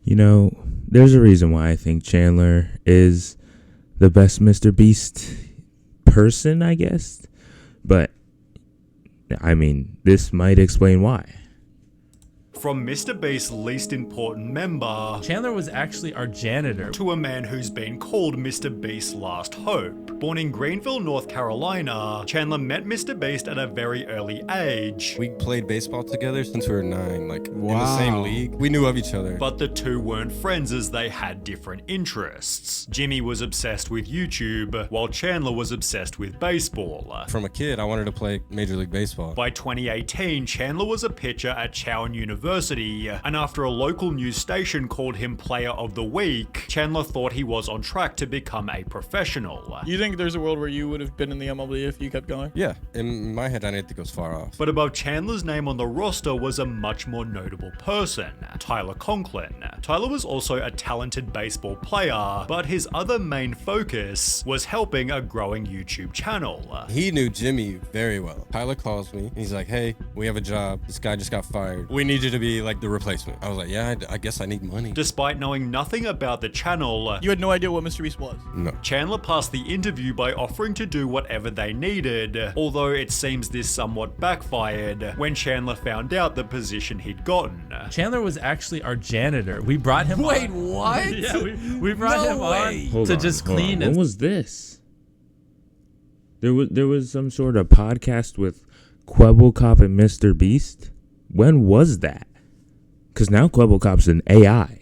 You know, there's a reason why I think Chandler is the best MrBeast person, I guess. But, I mean, this might explain why. From MrBeast's least important member, Chandler was actually our janitor, to a man who's been called MrBeast's last hope. Born in Greenville, North Carolina, Chandler met MrBeast at a very early age. We played baseball together since we were 9, like in the same league. We knew of each other. But the two weren't friends as they had different interests. Jimmy was obsessed with YouTube, while Chandler was obsessed with baseball. From a kid, I wanted to play Major League Baseball. By 2018, Chandler was a pitcher at Chowan University, and after a local news station called him Player of the Week, Chandler thought he was on track to become a professional. You think there's a world where you would have been in the MLB if you kept going? Yeah, in my head, I didn't think it was far off. But above Chandler's name on the roster was a much more notable person, Tyler Conklin. Tyler was also a talented baseball player, but his other main focus was helping a growing YouTube channel. He knew Jimmy very well. Tyler calls me, and he's like, hey, we have a job. This guy just got fired. We need you to be like the replacement. I was like, yeah, I guess I need money. Despite knowing nothing about the channel, You had no idea what MrBeast was? No. Chandler passed the interview by offering to do whatever they needed, although it seems this somewhat backfired when Chandler found out the position he'd gotten. Chandler was actually our janitor. We brought him Wait, on. what? Yeah, we brought him on Hold to on, just hold on. clean When and was this? There was some sort of podcast with Quebblecop and MrBeast. When was that? Because now Quebblecop's an AI.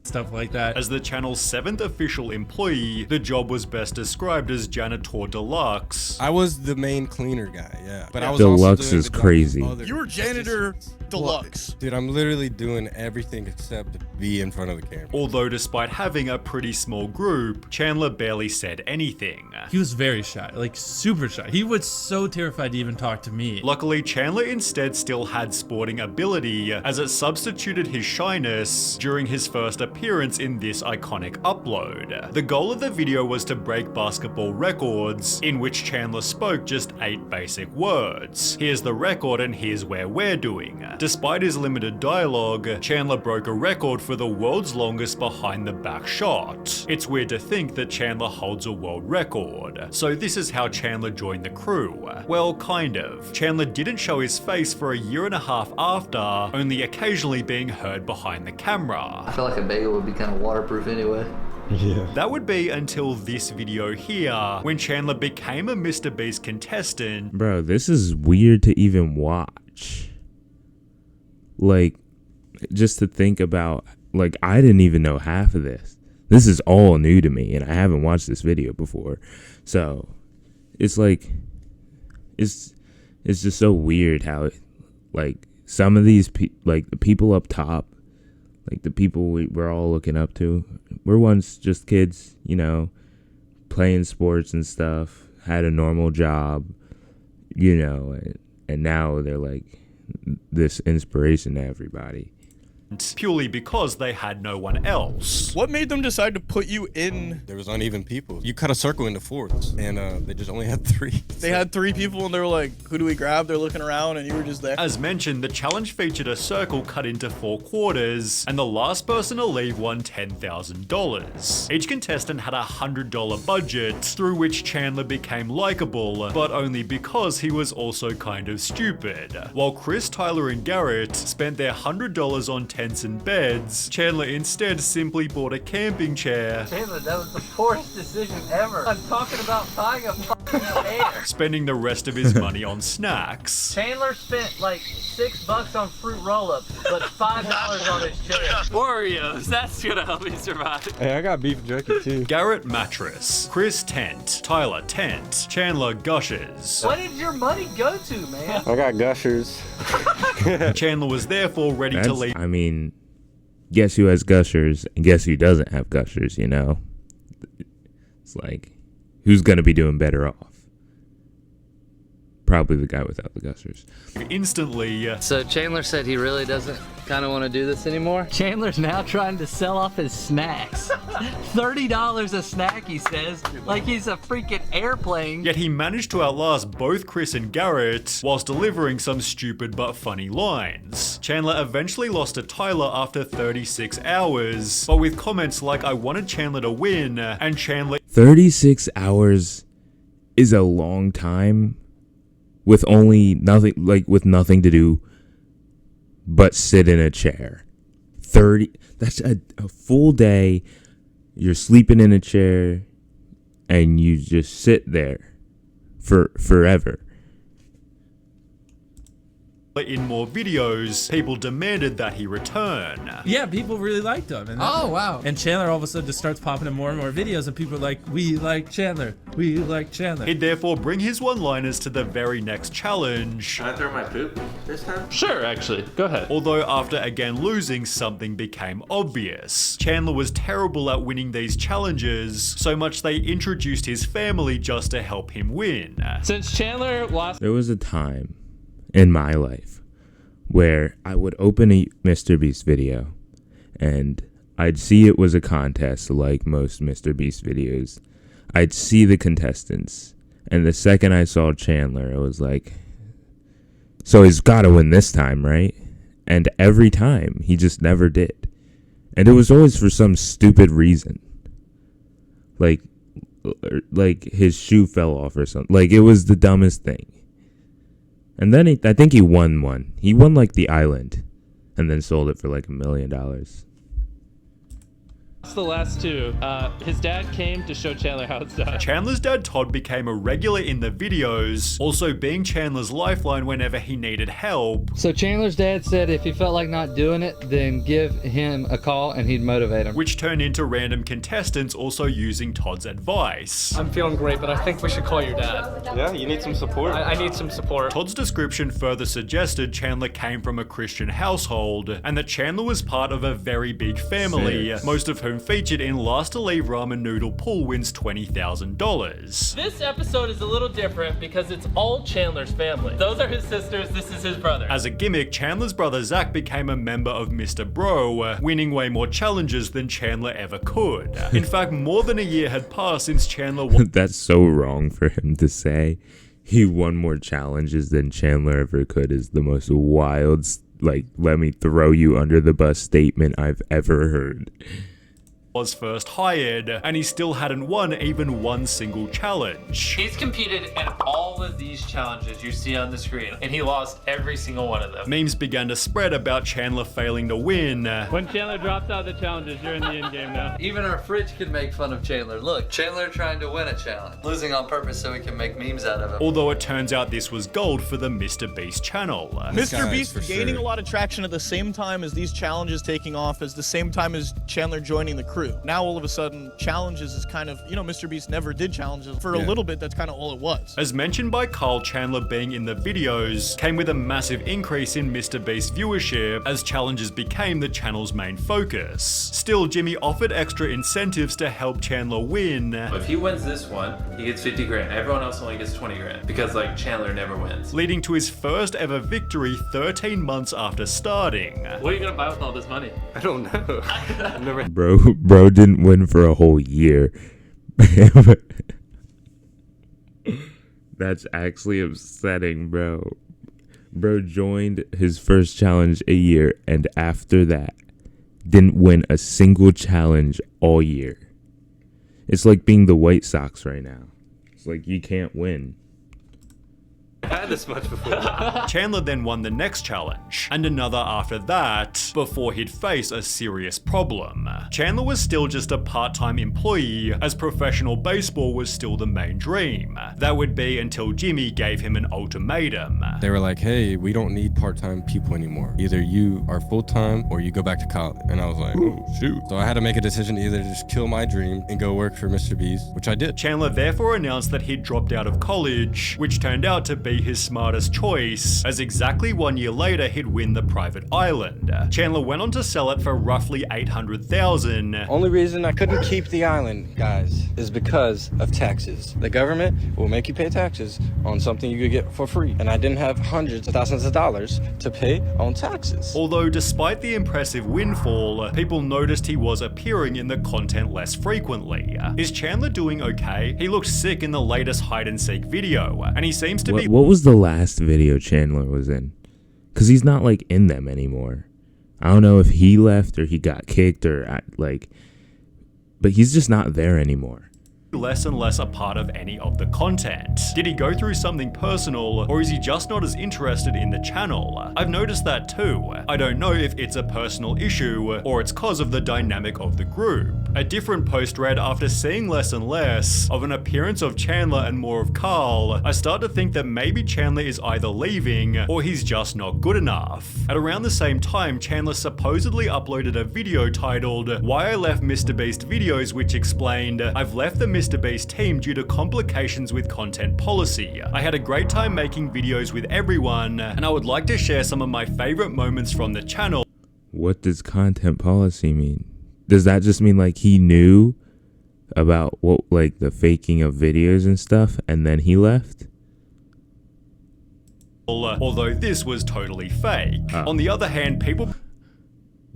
stuff like that. As the channel's 7th official employee, the job was best described as janitor deluxe. I was the main cleaner guy, yeah. But I was Deluxe also doing is the job crazy. of other You were janitor deluxe. Dude, I'm literally doing everything except be in front of the camera. Although despite having a pretty small group, Chandler barely said anything. He was very shy, like super shy. He was so terrified to even talk to me. Luckily, Chandler instead still had sporting ability, as it substituted his shyness during his first appearance in this iconic upload. The goal of the video was to break basketball records, in which Chandler spoke just 8 basic words. Here's the record and here's where we're doing. Despite his limited dialogue, Chandler broke a record for the world's longest behind the back shot. It's weird to think that Chandler holds a world record. So this is how Chandler joined the crew. Well, kind of. Chandler didn't show his face for a year and a half after, only occasionally being heard behind the camera. I feel like a bagel would be kind of waterproof anyway. Yeah. That would be until this video here, when Chandler became a MrBeast contestant. Bro, this is weird to even watch. Like, just to think about, like, I didn't even know half of this. This is all new to me, and I haven't watched this video before. So, it's like, it's just so weird how, like, some of these, like, the people up top, like, the people we're all looking up to, we're once just kids, you know, playing sports and stuff, had a normal job, you know, and now they're, like, this inspiration to everybody. Purely because they had no one else. What made them decide to put you in? There was uneven people. You cut a circle into fourths, and they just only had 3. They had 3 people and they were like, who do we grab? They're looking around and you were just there. As mentioned, the challenge featured a circle cut into 4 quarters, and the last person to leave won $10,000. Each contestant had a $100 budget, through which Chandler became likable, but only because he was also kind of stupid. While Chris, Tyler, and Garrett spent their $100 on tents and beds, Chandler instead simply bought a camping chair. Chandler, that was the poorest decision ever. I'm talking about buying a fucking chair. Spending the rest of his money on snacks. Chandler spent like $6 on fruit roll-ups, but $5 on his chair. Oreos, that's gonna help me survive. Hey, I got beef jerky too. Garrett mattress, Chris tent, Tyler tent, Chandler gushers. What did your money go to, man? I got gushers. Chandler was therefore ready to leave. I mean, guess who has gushers and guess who doesn't have gushers, you know? It's like, who's going to be doing better off? Probably the guy without the gushers. Instantly. So Chandler said he really doesn't kind of want to do this anymore. Chandler's now trying to sell off his snacks. $30 a snack, he says, like he's a freaking airplane. Yet he managed to outlast both Chris and Garrett whilst delivering some stupid but funny lines. Chandler eventually lost to Tyler after 36 hours, but with comments like "I wanted Chandler to win" and Chandler 36 hours is a long time with only nothing, like with nothing to do but sit in a chair. 30, that's a full day. You're sleeping in a chair and you just sit there for forever. in more videos, people demanded that he return. Yeah, people really liked him. And Oh, wow. And Chandler all of a sudden just starts popping in more and more videos, and people are like, we like Chandler. We like Chandler. He'd therefore bring his one-liners to the very next challenge. Can I throw my poop this time? Sure, actually. Go ahead. Although after again losing, something became obvious. Chandler was terrible at winning these challenges, so much they introduced his family just to help him win. Since Chandler lost... There was a time in my life where I would open a MrBreast video and I'd see it was a contest like most MrBreast videos. I'd see the contestants, and the second I saw Chandler, it was like, so he's got to win this time, right? And every time, he just never did. And it was always for some stupid reason. Like his shoe fell off or something. Like, it was the dumbest thing. And then I think he won one. He won like the island and then sold it for like $1 million. The last two, his dad came to show Chandler how it's done. Chandler's dad Todd became a regular in the videos, also being Chandler's lifeline whenever he needed help. So Chandler's dad said if he felt like not doing it, then give him a call and he'd motivate him. Which turned into random contestants also using Todd's advice. I'm feeling great, but I think we should call your dad. Yeah, you need some support. I need some support. Todd's description further suggested Chandler came from a Christian household, and that Chandler was part of a very big family, most of whom featured in Last to Leave Ramen Noodle Pool wins $20,000. This episode is a little different because it's all Chandler's family. Those are his sisters, this is his brother. As a gimmick, Chandler's brother Zach became a member of Mr. Bro, winning way more challenges than Chandler ever could. In fact, more than a year had passed since Chandler won. That's so wrong for him to say. He won more challenges than Chandler ever could is the most wild, like, let me throw you under the bus statement I've ever heard. Was first hired, and he still hadn't won even one single challenge. He's competed in all of these challenges you see on the screen, and he lost every single one of them. Memes began to spread about Chandler failing to win. When Chandler drops out of the challenges, you're in the end game now. Even our fridge can make fun of Chandler. Look, Chandler trying to win a challenge. Losing on purpose so we can make memes out of it. Although it turns out this was gold for the MrBeast channel. MrBeast gaining a lot of traction at the same time as these challenges taking off, as the same time as Chandler joining the crew. Now all of a sudden, challenges is kind of, MrBeast never did challenges. For a little bit, that's kind of all it was. As mentioned by Carl, Chandler being in the videos came with a massive increase in MrBeast viewership as challenges became the channel's main focus. Still, Jimmy offered extra incentives to help Chandler win. If he wins this one, he gets 50 grand. Everyone else only gets 20 grand because Chandler never wins. Leading to his first ever victory 13 months after starting. What are you gonna buy with all this money? I don't know. I've never. Bro didn't win for a whole year. That's actually upsetting, bro. Bro joined his first challenge a year, and after that, didn't win a single challenge all year. It's like being the White Sox right now. It's like you can't win. I had this much before. Chandler then won the next challenge, and another after that, before he'd face a serious problem. Chandler was still just a part-time employee, as professional baseball was still the main dream. That would be until Jimmy gave him an ultimatum. They were like, hey, we don't need part-time people anymore. Either you are full-time or you go back to college. And I was like, oh, shoot. So I had to make a decision to either just kill my dream and go work for MrBeast, which I did. Chandler therefore announced that he'd dropped out of college, which turned out to be his creative's smartest choice, as exactly 1 year later he'd win the private island. Chandler went on to sell it for roughly $800,000. Only reason I couldn't keep the island, guys, is because of taxes. The government will make you pay taxes on something you could get for free, and I didn't have hundreds of thousands of dollars to pay on taxes. Although despite the impressive windfall, people noticed he was appearing in the content less frequently. Is Chandler doing okay? He looked sick in the latest hide-and-seek video, and he seems to be— What was the last video Chandler was in? Because he's not like in them anymore. I don't know if he left or he got kicked or like, but he's just not there anymore. Less and less a part of any of the content. Did he go through something personal, or is he just not as interested in the channel? I've noticed that too. I don't know if it's a personal issue, or it's cause of the dynamic of the group. A different post read, after seeing less and less of an appearance of Chandler and more of Carl, I start to think that maybe Chandler is either leaving, or he's just not good enough. At around the same time, Chandler supposedly uploaded a video titled, "Why I Left MrBeast Videos," which explained, "I've left the MrBeast team due to complications with content policy. I had a great time making videos with everyone, and I would like to share some of my favorite moments from the channel." What does content policy mean? Does that just mean like he knew about what, like the faking of videos and stuff, and then he left? Although this was totally fake. On the other hand, people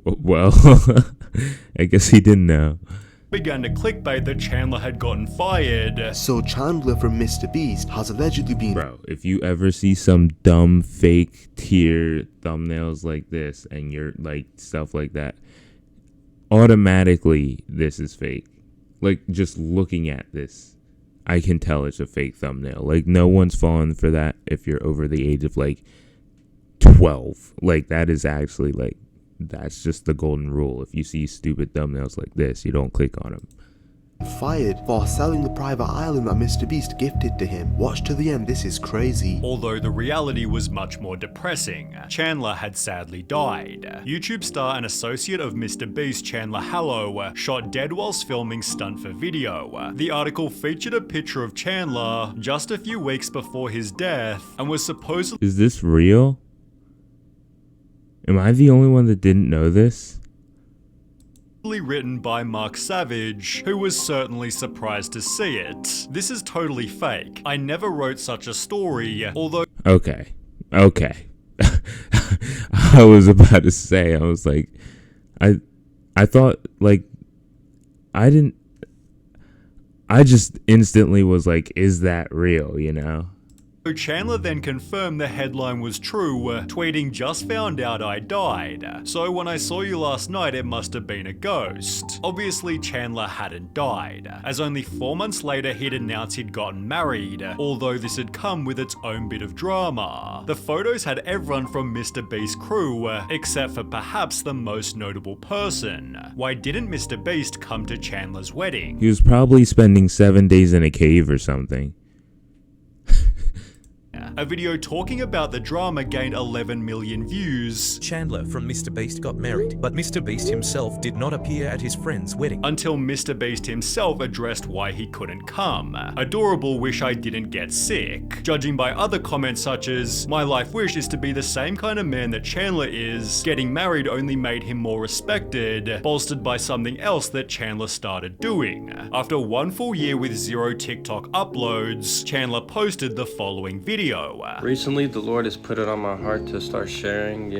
Well, I guess he didn't know. began to clickbait that Chandler had gotten fired. So Chandler from MrBeast has allegedly been— Bro, if you ever see some dumb fake tier thumbnails like this and you're like stuff like that, automatically this is fake. Like just looking at this, I can tell it's a fake thumbnail. Like no one's falling for that if you're over the age of like 12. Like that is actually like, that's just the golden rule. If you see stupid thumbnails like this, you don't click on them. fired for selling the private island that MrBeast gifted to him. Watch to the end, this is crazy. Although the reality was much more depressing. Chandler had sadly died. YouTube star and associate of MrBeast, Chandler Hallow, shot dead whilst filming stunt for video. The article featured a picture of Chandler just a few weeks before his death and was supposedly— Is this real? Am I the only one that didn't know this? written by Mark Savage, who was certainly surprised to see it. This is totally fake. I never wrote such a story, although— Okay. I was about to say, I was like, I thought like, I just instantly was like, is that real, you know? Chandler then confirmed the headline was true, tweeting, "Just found out I died. So when I saw you last night, it must have been a ghost." Obviously, Chandler hadn't died, as only 4 months later he'd announced he'd gotten married, although this had come with its own bit of drama. The photos had everyone from MrBeast crew, except for perhaps the most notable person. Why didn't MrBeast come to Chandler's wedding? He was probably spending 7 days in a cave or something. A video talking about the drama gained 11 million views. Chandler from MrBeast got married, but MrBeast himself did not appear at his friend's wedding. Until MrBeast himself addressed why he couldn't come. Adorable, wish I didn't get sick. Judging by other comments such as, "My life wish is to be the same kind of man that Chandler is. Getting married only made him more respected," bolstered by something else that Chandler started doing. After 1 full year with 0 TikTok uploads, Chandler posted the following video. Recently, the Lord has put it on my heart to start sharing,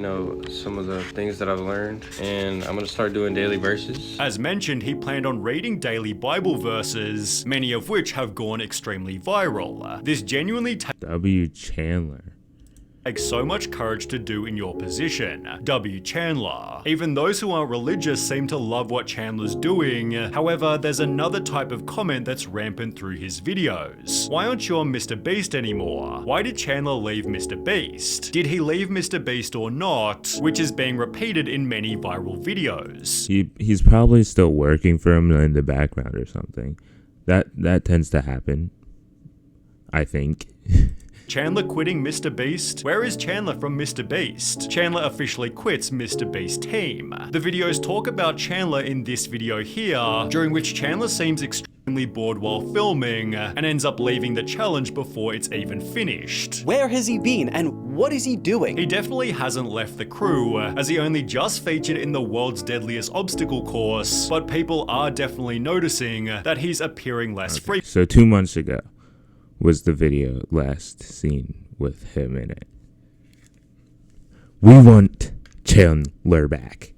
some of the things that I've learned, and I'm gonna start doing daily verses. As mentioned, he planned on reading daily Bible verses, many of which have gone extremely viral. This genuinely W. Chandler. takes so much courage to do in your position. W. Chandler. Even those who aren't religious seem to love what Chandler's doing. However, there's another type of comment that's rampant through his videos. Why aren't you on MrBeast anymore? Why did Chandler leave MrBeast? Did he leave MrBeast or not? Which is being repeated in many viral videos. He's probably still working for him in the background or something. That tends to happen, I think. Chandler quitting MrBeast? Where is Chandler from MrBeast? Chandler officially quits MrBeast team. The videos talk about Chandler in this video here, during which Chandler seems extremely bored while filming and ends up leaving the challenge before it's even finished. Where has he been and what is he doing? He definitely hasn't left the crew, as he only just featured in the world's deadliest obstacle course, but people are definitely noticing that he's appearing less frequently. So 2 months ago was the video last seen with him in it. We want Chandler back.